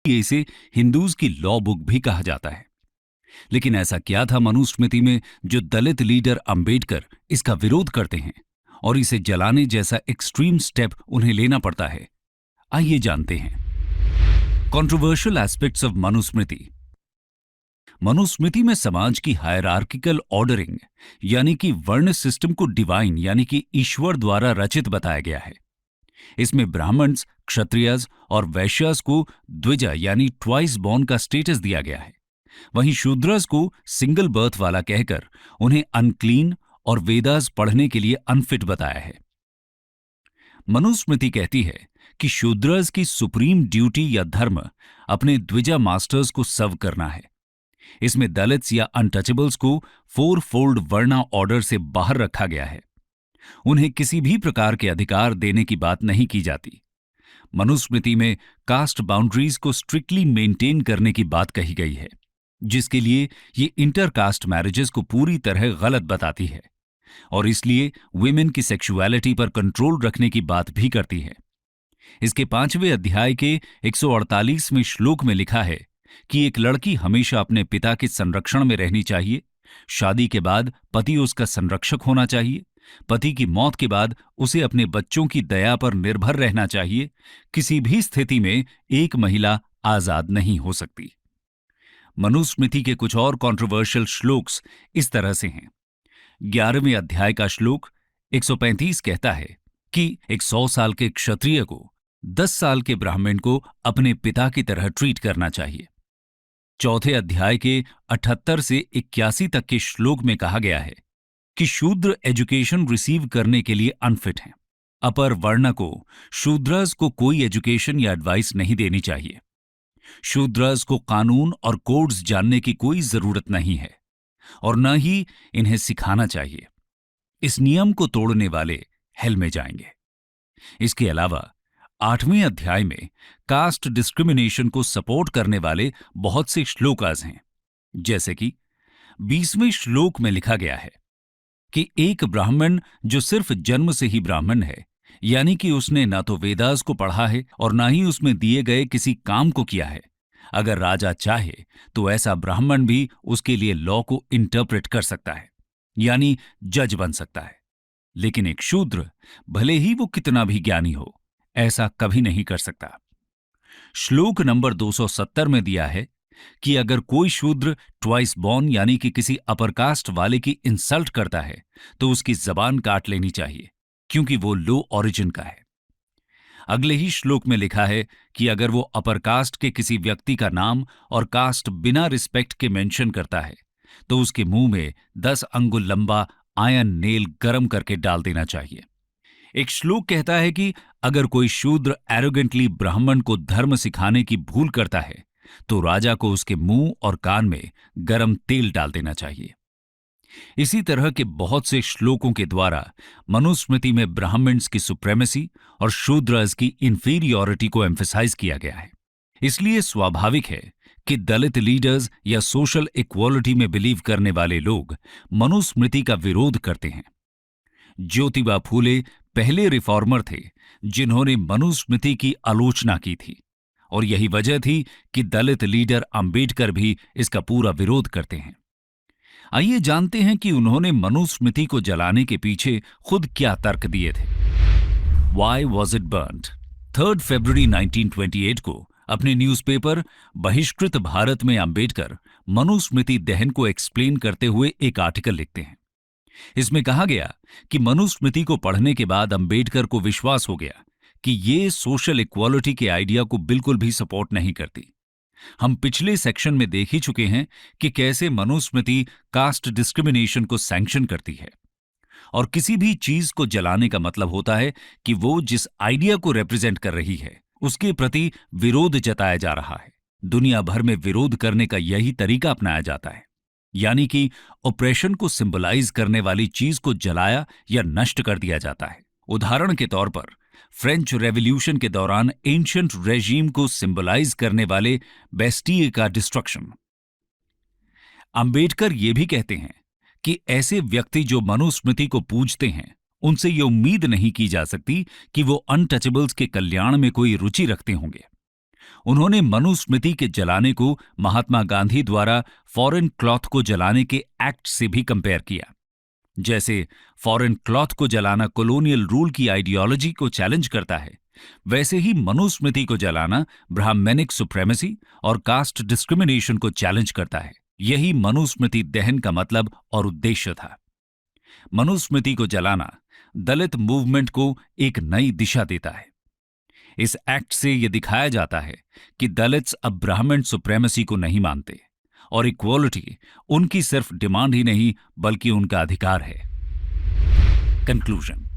इसलिए इसे हिंदूज की लॉ बुक भी कहा जाता है। लेकिन ऐसा क्या था मनुस्मृति में जो दलित लीडर अंबेडकर इसका विरोध करते हैं और इसे जलाने जैसा एक्सट्रीम स्टेप उन्हें लेना पड़ता है? आइए जानते हैं। Controversial aspects of Manusmriti. Manusmriti में समाज की हायरार्किकल ऑर्डरिंग यानी कि वर्ण सिस्टम को डिवाइन यानी कि ईश्वर द्वारा रचित बताया गया है। इसमें ब्राह्मण्स, क्षत्रियज और वैश्यास को द्विजा यानी ट्वाइस बॉर्न का स्टेटस दिया गया है। वहीं शूद्रस को सिंगल बर्थ वाला कहकर उन्हें अनक्लीन और वेदास पढ़ने के लिए अनफिट बताया है। मनुस्मृति कहती है कि शूद्रस की सुप्रीम ड्यूटी या धर्म अपने द्विजा मास्टर्स को सर्व करना है। इसमें दलित्स या अनटचेबल्स को 4 फोल्ड वर्णा ऑर्डर से बाहर रखा गया है। उन्हें किसी भी प्रकार के अधिकार देने की बात नहीं की जाती। मनुस्मृति में कास्ट बाउंड्रीज को स्ट्रिक्टली मेंटेन करने की बात कही गई है, जिसके लिए ये इंटरकास्ट मैरिजेस को पूरी तरह गलत बताती है और इसलिए विमेन की सेक्सुअलिटी पर कंट्रोल रखने की बात भी करती है। इसके 5वें अध्याय के 148वें श्लोक में लिखा है कि एक लड़की हमेशा अपने पिता के संरक्षण में रहनी चाहिए। शादी के बाद पति उसका संरक्षक होना चाहिए। पति की मौत के बाद उसे अपने बच्चों की दया पर निर्भर रहना चाहिए। किसी भी स्थिति में एक महिला आजाद नहीं हो सकती। मनुस्मृति के कुछ और कंट्रोवर्शियल श्लोक्स इस तरह से हैं। 11वें अध्याय का श्लोक 135 कहता है कि एक 100 साल के क्षत्रिय को 10 साल के ब्राह्मण को अपने पिता की तरह ट्रीट करना चाहिए। चौथे अध्याय के 78 से 81 तक के श्लोक में कहा गया है कि शूद्र एजुकेशन रिसीव करने के लिए अनफिट हैं। अपर वर्ण को शूद्रस को कोई एजुकेशन या एडवाइस नहीं देनी चाहिए। शूद्रस को कानून और कोड्स जानने की कोई जरूरत नहीं है और न ही इन्हें सिखाना चाहिए। इस नियम को तोड़ने वाले हेल में जाएंगे। इसके अलावा 8वें अध्याय में कास्ट डिस्क्रिमिनेशन को सपोर्ट करने वाले बहुत से श्लोकास हैं। जैसे कि 20वें श्लोक में लिखा गया है कि एक ब्राह्मण जो सिर्फ जन्म से ही ब्राह्मण है, यानी कि उसने ना तो वेदास को पढ़ा है और ना ही उसमें दिए गए किसी काम को किया है, अगर राजा चाहे तो ऐसा ब्राह्मण भी उसके लिए लॉ को इंटरप्रेट कर सकता है, यानी जज बन सकता है। लेकिन एक शूद्र, भले ही वो कितना भी ज्ञानी हो, ऐसा कभी नहीं कर सकता। श्लोक नंबर 270 में दिया है कि अगर कोई शूद्र ट्वाइस बॉर्न यानी कि किसी अपर कास्ट वाले की इंसल्ट करता है तो उसकी जबान काट लेनी चाहिए, क्योंकि वो लो ओरिजिन का है। अगले ही श्लोक में लिखा है कि अगर वो अपर कास्ट के किसी व्यक्ति का नाम और कास्ट बिना रिस्पेक्ट के मेंशन करता है तो उसके मुंह में 10 अंगुल लंबा आयरन नेल गरम करके डाल देना चाहिए। एक श्लोक कहता है कि अगर कोई शूद्र एरोगेंटली ब्राह्मण को धर्म सिखाने की भूल करता है तो राजा को उसके मुंह और कान में गरम तेल डाल देना चाहिए। इसी तरह के बहुत से श्लोकों के द्वारा मनुस्मृति में ब्राह्मण्स की सुप्रेमेसी और शूद्रस की इंफीरियॉरिटी को एम्फेसाइज किया गया है। इसलिए स्वाभाविक है कि दलित लीडर्स या सोशल इक्वालिटी में बिलीव करने वाले लोग मनुस्मृति का विरोध करते हैं। ज्योतिबा फूले पहले रिफॉर्मर थे जिन्होंने मनुस्मृति की आलोचना की थी और यही वजह थी कि दलित लीडर अंबेडकर भी इसका पूरा विरोध करते हैं। आइए जानते हैं कि उन्होंने मनुस्मृति को जलाने के पीछे खुद क्या तर्क दिए थे। Why was it burnt? 3 फरवरी 1928 को अपने न्यूज़पेपर बहिष्कृत भारत में अंबेडकर मनुस्मृति दहन को एक्सप्लेन करते हुए एक आर्टिकल लिखते हैं। इसमें कहा गया कि मनुस्मृति को पढ़ने के बाद अंबेडकर को विश्वास हो गया कि ये सोशल इक्वालिटी के आइडिया को बिल्कुल भी सपोर्ट नहीं करती। हम पिछले सेक्शन में देख ही चुके हैं कि कैसे मनुस्मृति कास्ट डिस्क्रिमिनेशन को सैंक्शन करती है और किसी भी चीज को जलाने का मतलब होता है कि वो जिस आइडिया को रिप्रेजेंट कर रही है उसके प्रति विरोध जताया जा रहा है। दुनिया भर में विरोध करने का यही तरीका अपनाया जाता है, यानी कि ऑपरेशन को सिंबलाइज करने वाली चीज को जलाया या नष्ट कर दिया जाता है। उदाहरण के तौर पर फ्रेंच रेवोल्यूशन के दौरान एंशिएंट रेजीम को सिंबलाइज करने वाले बेस्टिए का डिस्ट्रक्शन। अंबेडकर ये भी कहते हैं कि ऐसे व्यक्ति जो मनुस्मृति को पूजते हैं उनसे ये उम्मीद नहीं की जा सकती कि वो अनटचेबल्स के कल्याण में कोई रुचि रखते होंगे। उन्होंने मनुस्मृति के जलाने को महात्मा गांधी द्वारा फॉरेन क्लॉथ को जलाने के एक्ट से भी कंपेयर किया। जैसे फॉरेन क्लॉथ को जलाना कॉलोनियल रूल की आइडियोलॉजी को चैलेंज करता है, वैसे ही मनुस्मृति को जलाना ब्राह्मणिक सुप्रेमेसी और कास्ट डिस्क्रिमिनेशन को चैलेंज करता है। यही मनुस्मृति दहन का मतलब और उद्देश्य था। मनुस्मृति को जलाना दलित मूवमेंट को एक नई दिशा देता है। इस एक्ट से यह दिखाया जाता है कि दलित्स अब ब्राह्मण सुप्रेमेसी को नहीं मानते और इक्वालिटी उनकी सिर्फ डिमांड ही नहीं बल्कि उनका अधिकार है। कंक्लूजन।